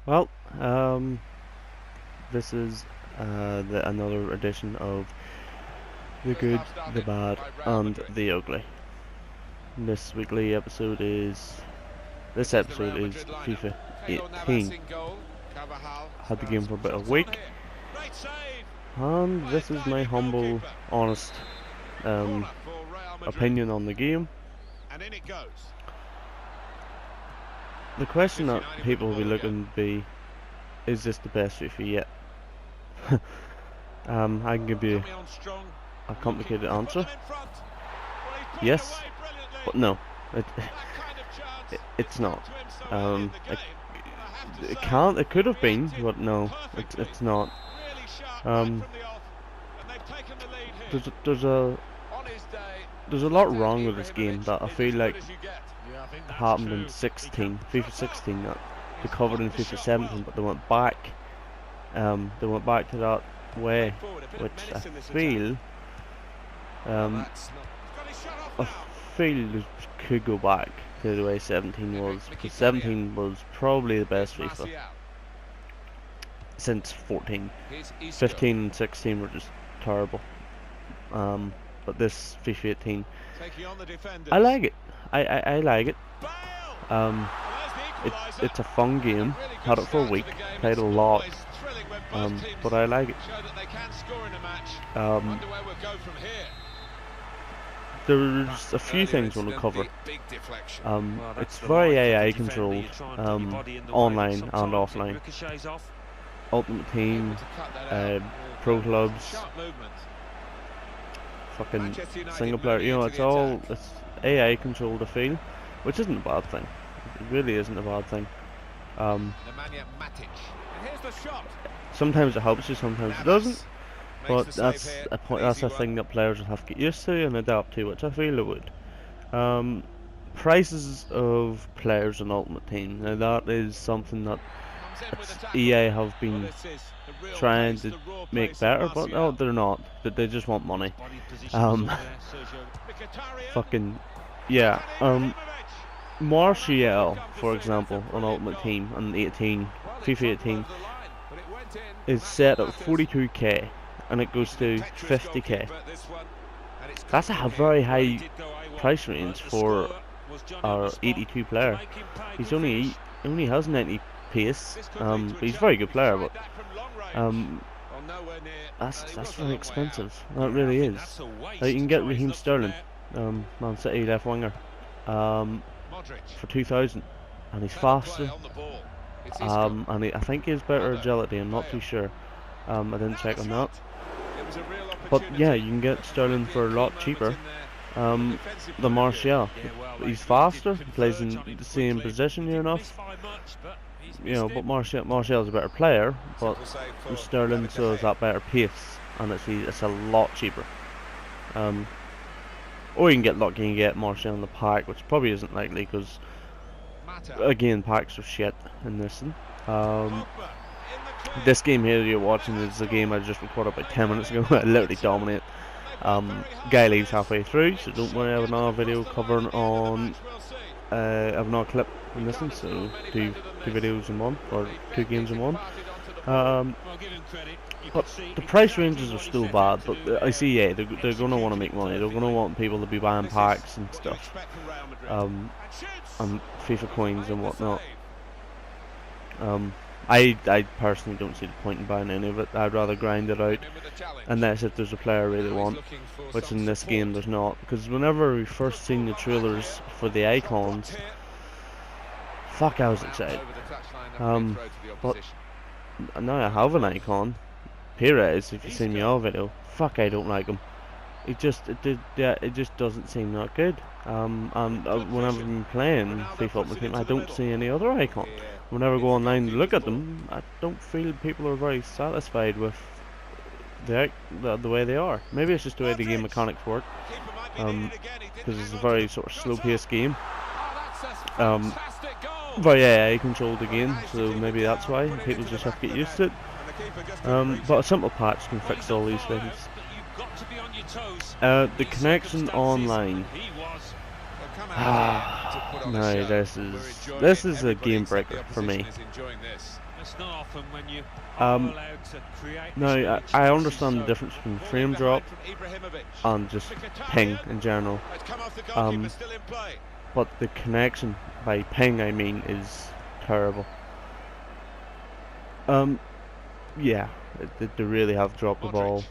Well, this is another edition of the good, the bad, and the ugly. This episode is FIFA 18. Had the game for about a week, and this is my humble, honest opinion on the game. The question that people will be looking to be, is this the best FIFA yet? I can give you a complicated answer. Yes, but no. It's not. It could have been, but no, it's not. There's a lot wrong with this game that I feel like happened in FIFA 16, that they covered in FIFA 17, but they went back. They went back to that way, which I feel they could go back to the way 17 was, because 17 was probably the best FIFA since 14. 15 and 16 were just terrible. But this FIFA 18, I like it. I like it. It's a fun game. Had it for a week, played a lot. But I like it. There's a few things I want to cover. It's very AI controlled, online and offline. Ultimate Team, Pro Clubs, fucking single player. You know, it's AI controlled, I feel, which isn't a bad thing. It really isn't a bad thing. Sometimes it helps you, sometimes it doesn't. But that's a thing that players will have to get used to and adapt to, which I feel it would. Prices of players in Ultimate Team. Now that is something that EA have been trying to make better, but no, they're not. They just want money. Fucking yeah. Martial, for example, on Ultimate Team on FIFA 18 is set at 42k, and it goes to 50k. That's a very high price range for our 82 player. He only has 90 pace. But he's a very good player, but that's very expensive. That really is. You can get Raheem Sterling, Man City left winger, for 2,000, and he's faster. And I think he has better agility. I'm not too sure. I didn't check on that. But yeah, you can get Sterling for a lot cheaper than Martial. He's faster, he plays in the same position near enough. You know, but Martial's a better player, but Sterling still has that better pace, and it's a lot cheaper. Or you can get lucky and get Martial in the pack, which probably isn't likely, because again, packs are shit in this one. This game here you're watching is a game I just recorded about 10 minutes ago. I literally dominate. Guy leaves halfway through, so don't worry, I have another video covering on I have another clip in this one, so two videos in one, or 2 games in one. But the price ranges are still bad, but I see, yeah, they're going to want to make money. They're going to want people to be buying packs and stuff, and FIFA coins and whatnot. I personally don't see the point in buying any of it. I'd rather grind it out, unless if there's a player I really want, which in this game there's not. Because whenever we first seen the trailers for the icons, fuck, I was excited. But now I have an icon, Perez. If you seen my old video, fuck, I don't like him. It just doesn't seem that good. And whenever I'm playing FIFA Ultimate Team, I don't see any other icon. Whenever I go online and look at them, I don't feel people are very satisfied with the way they are. Maybe it's just the way the game mechanics work, because it's a very sort of slow-paced game. Very AI controlled again, so maybe that's why people just have to get used to it. But a simple patch can fix all these things. The connection online. No, this is a game breaker for me. It's not often when you are allowed to create. Now I understand the difference between frame drop and just ping in general. But the connection, by ping I mean, is terrible. Yeah, they really have dropped the ball.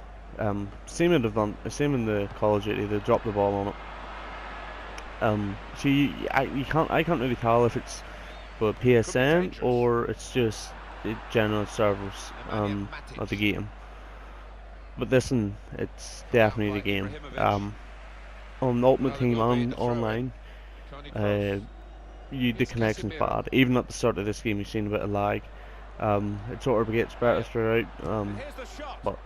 Same in the Call of Duty, they dropped the ball on it. See, I can't really tell if it's for PSN or it's just the general servers of the game. But listen, it's definitely the game. On Ultimate Team and online, the connection's bad. Even at the start of this game, you've seen a bit of lag. It sort of gets better throughout. But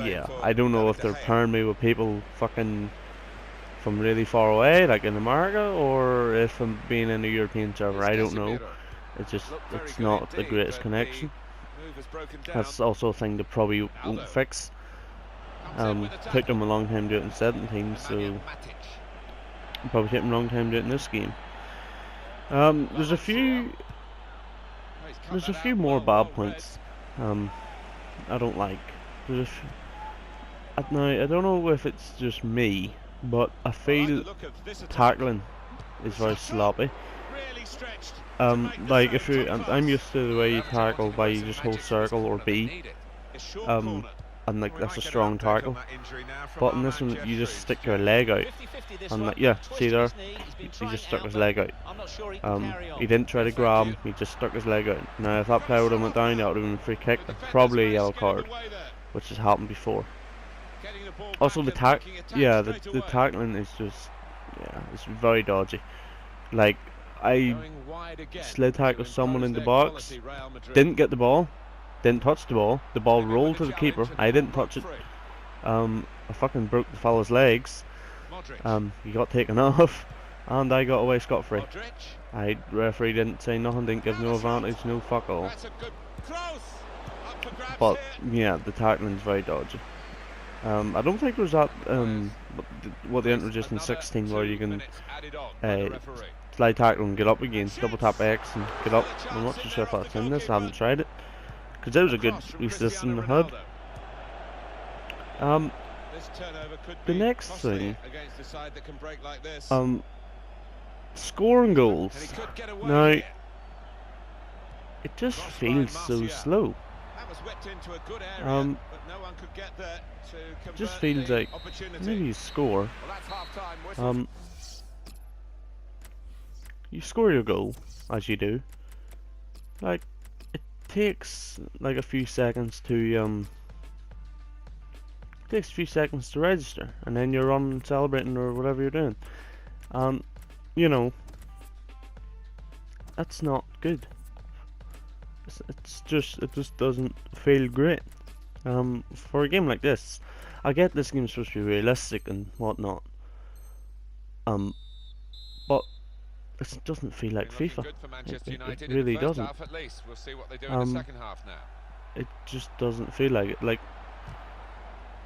yeah, I don't know if they're pairing me with people fucking from really far away, like in America, or if I'm being in a European server. I don't know. It's not the greatest connection. That's also a thing they probably won't fix. Took them a long time to do it in 17, so it'll probably take them a long time to do it in this game. There's a few more bad points I don't like. Now I don't know if it's just me, but I feel tackling is very sloppy. Like if I'm used to the way you tackle by you just hold circle or B, and like that's a strong tackle. But in this one, you just stick your leg out, and like, yeah, see there, he just stuck his leg out. He didn't try to grab him, he just stuck his leg out. Now if that player would have went down, that would have been a free kick, probably a yellow card, which has happened before. Also the tackling is just, yeah, it's very dodgy. Like I slid tackled someone in the box, didn't get the ball, didn't touch the ball rolled to the keeper, I didn't touch it, I fucking broke the fella's legs, he got taken off, and I got away scot-free. Referee didn't say nothing, didn't give no advantage, no fuck all. But yeah, the tackling's very dodgy. I don't think there's that what they introduced in 16 where you can slide tackle and get up again, double tap X and get up. I'm not too sure if that's in this, I haven't tried it, because that was a good system they had. The next thing, scoring goals. Now, it just feels so slow. Just feels like maybe you score. You score your goal, as you do. Like, it takes like a few seconds to register, and then you're on celebrating or whatever you're doing. You know, that's not good. It just doesn't feel great. For a game like this, I get this game's supposed to be realistic and whatnot. But it doesn't feel like FIFA. It really doesn't. It just doesn't feel like it. Like,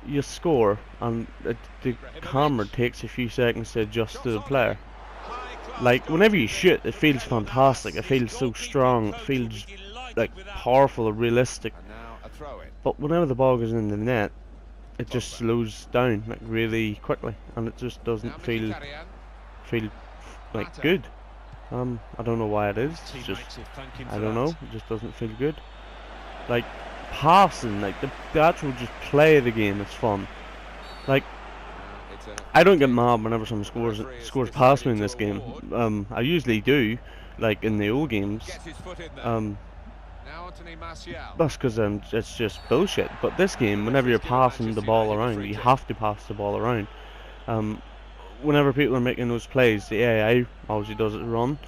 you score and the camera takes a few seconds to adjust to the player. Like, whenever you shoot, it feels fantastic. It feels so strong. It feels like powerful or realistic. But whenever the ball goes in the net, it just slows down like really quickly, and it just doesn't feel like good. I don't know why it is. It's just, I don't know. It just doesn't feel good. Like passing, like the actual just play of the game is fun. Like, I don't get mad whenever someone scores past me in this game. I usually do, like in the old games. That's because it's just bullshit. But this game, whenever you're passing the ball around, you have to pass the ball around. Whenever people are making those plays, the AI obviously does it run,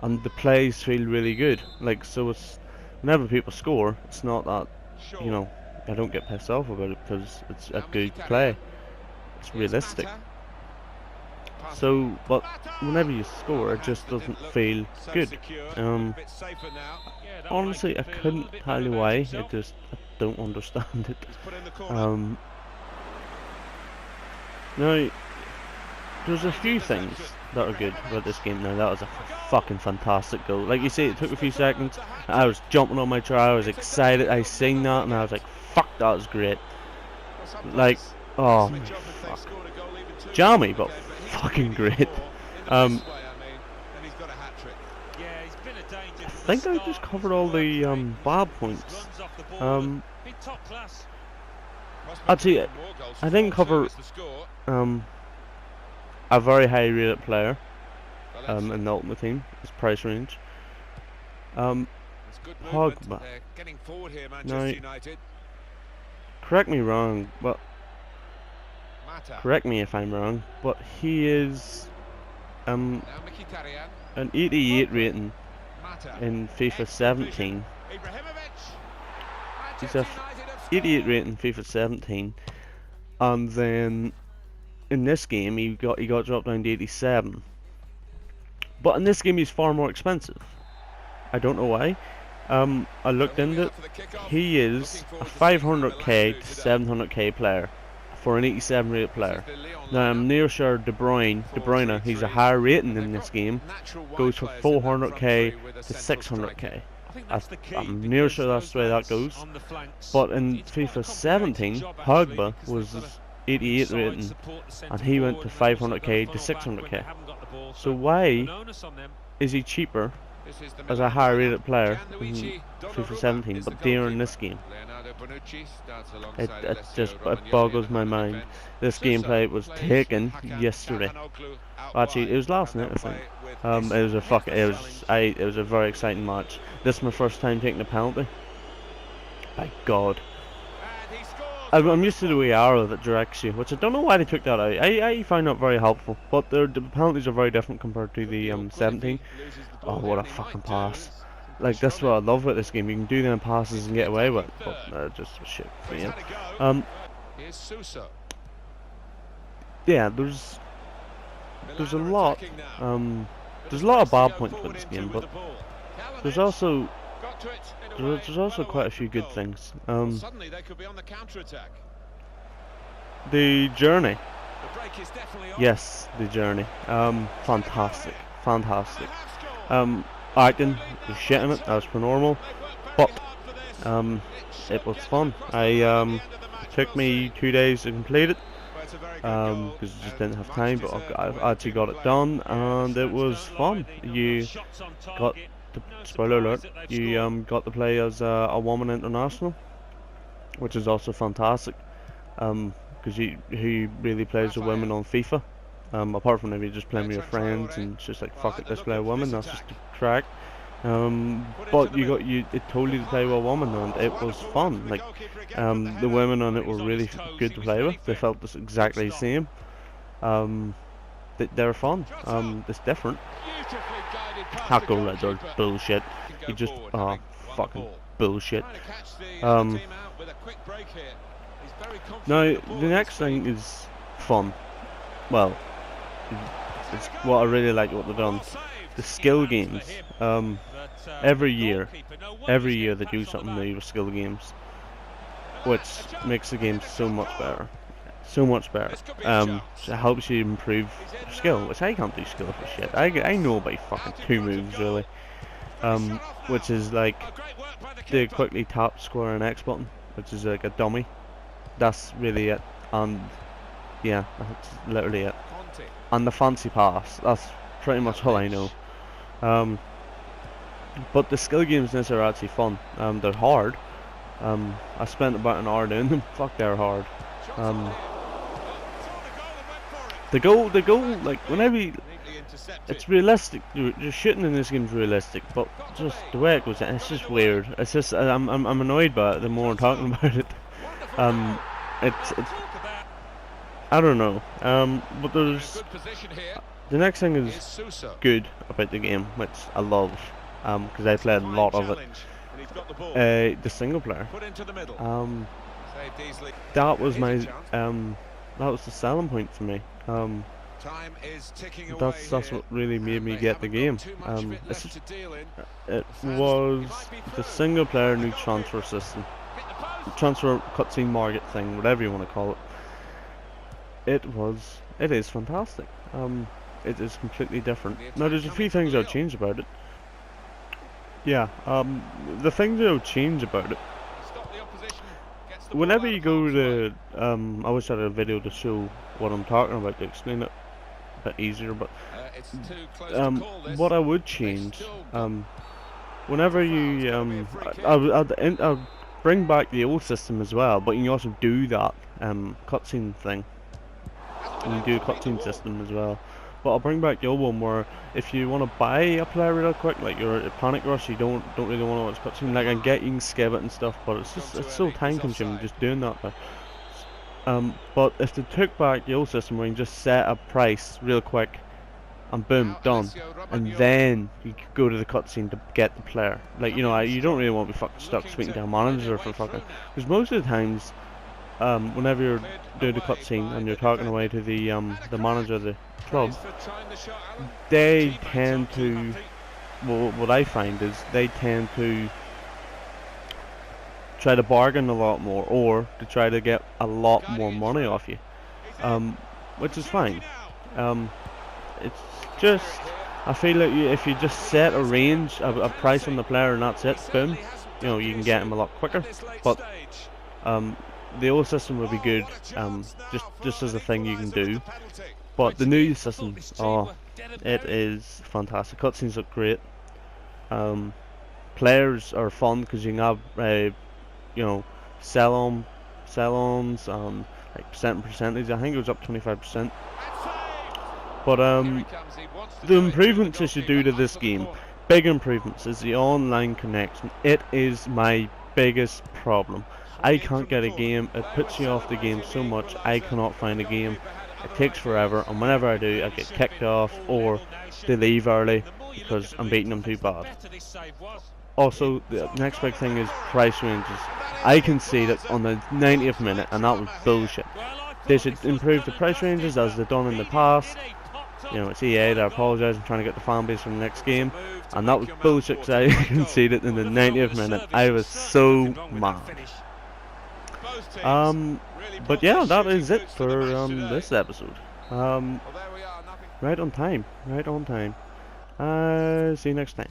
and the plays feel really good. Like, so it's whenever people score, it's not that, you know, I don't get pissed off about it because it's a good play. It's realistic. So, but whenever you score, it just doesn't feel good. Honestly, I couldn't tell you why. I don't understand it. Now, there's a few things that are good about this game now. That was a fucking fantastic goal. Like you say, it took a few seconds. I was jumping on my chair. I was excited. I seen that and I was like, fuck, that was great. Like, oh, fuck. Jammy, but fucking great. I think I just covered all the bad points. Actually, I didn't cover a very high rated player in the Ultimate Team, his price range. Pogba. Now, correct me wrong, but correct me if I'm wrong, but he is an 88 rating in FIFA 17. He's a 88 rating in FIFA 17, and then in this game he got dropped down to 87. But in this game he's far more expensive. I don't know why. I looked into it. He is a 500k to 700k player for an 87 rated player. Now I'm near sure De Bruyne, he's a higher rating in this game, goes for 400k to 600k. I'm near sure that's the way that goes. But in FIFA 17, Pogba was 88 rating, and he went to 500k to 600k. So why is he cheaper as a higher rated player in FIFA 17, but dearer in this game? It boggles my mind. This gameplay was taken yesterday. Actually, it was last night, I think. It was a very exciting match. This is my first time taking a penalty. My God. I'm used to the way arrow that directs you, which I don't know why they took that out. I find that very helpful, but the penalties are very different compared to the 17. Oh, what a fucking pass. Like, that's what I love about this game. You can do them passes and get away with it, but just shit for you. Yeah, there's a lot of bad points with this game, but there's also quite a few good things. The journey. Yes, the journey. Fantastic. Acting was shit in it, as per normal, but it was fun. It took me 2 days to complete it because I just didn't have time, but I actually got it done and it was fun. You got, spoiler alert, you got to play as a woman international, which is also fantastic, because who really plays the women on FIFA? Apart from if you're just playing with your friends and it's just like, fuck it, let's play a woman, that's just the crack. But it totally to play with a woman, and it was fun. Like, the women on it were really good to play with. They felt exactly the same. They were fun. It's different. Half goal reds are bullshit. You just fucking bullshit. Now the next thing is fun. Well, it's what I really like what they've done. The skill games. Every year they do something new with skill games, which makes the game so much better. It helps you improve your skill, which I can't do skill for shit. I know about fucking 2 moves really, which is like the quickly tap square and X button, which is like a dummy. That's really it, and yeah, that's literally it. And the fancy pass, that's pretty much all I know. But the skill games in this are actually fun. They're hard. I spent about an hour doing them. Fuck, they're hard. The goal, like, whenever it's realistic. Your shooting in this game is realistic, but just the way it goes, it's just weird. It's just I'm annoyed by it the more I'm talking about it. It's I don't know. But there's the next thing is good about the game, which I love, because I played a lot of it. The single player. That was my that was the selling point for me. That's what really made me get the game. It was the single player new transfer system, transfer cutscene market thing, whatever you want to call it. It was it is fantastic. It is completely different. Now there's a few things I'll change about it. Yeah, the things I'll change about it. Whenever you go to, I wish I had a video to show what I'm talking about to explain it a bit easier, but what I would change, whenever you, I'll bring back the old system as well, but you can also do that cutscene thing. You can do a cutscene system as well. But I'll bring back the old one where if you want to buy a player real quick, like you're at Panic Rush, you don't really want to watch cutscene. Like I get you can skip it and stuff, but it's so time consuming just doing that. But if they took back the old system where you can just set a price real quick, and boom, done, and then you could go to the cutscene to get the player. Like you know, you don't really want to be fucking stuck speaking to a manager for fucking. Because most of the times, whenever you're doing the cutscene and you're talking away to the manager of the club, they tend to, well, what I find is they tend to try to bargain a lot more, or to try to get a lot more money off you, which is fine. It's just, I feel like if you just set a range, a price on the player, and that's it, boom, you know, you can get him a lot quicker. But the old system would be good, just as a thing you can do. But the new system, oh, it is fantastic. Cutscenes look great. Players are fun because you can have, you know, sell-ons, like percentage. I think it was up 25%. But the improvements they should do to this game, big improvements, is the online connection. It is my biggest problem. I can't get a game. It puts you off the game so much. I cannot find a game. It takes forever, and whenever I do, I get kicked off or they leave early because I'm beating them too bad. Also, the next big thing is price ranges. I can see that on the 90th minute, and that was bullshit. They should improve the price ranges as they've done in the past. You know, it's EA, they're apologising, trying to get the fan base for the next game, and that was bullshit because I conceded in the 90th minute. I was so mad. But yeah, that is it for this episode. Right on time. See you next time.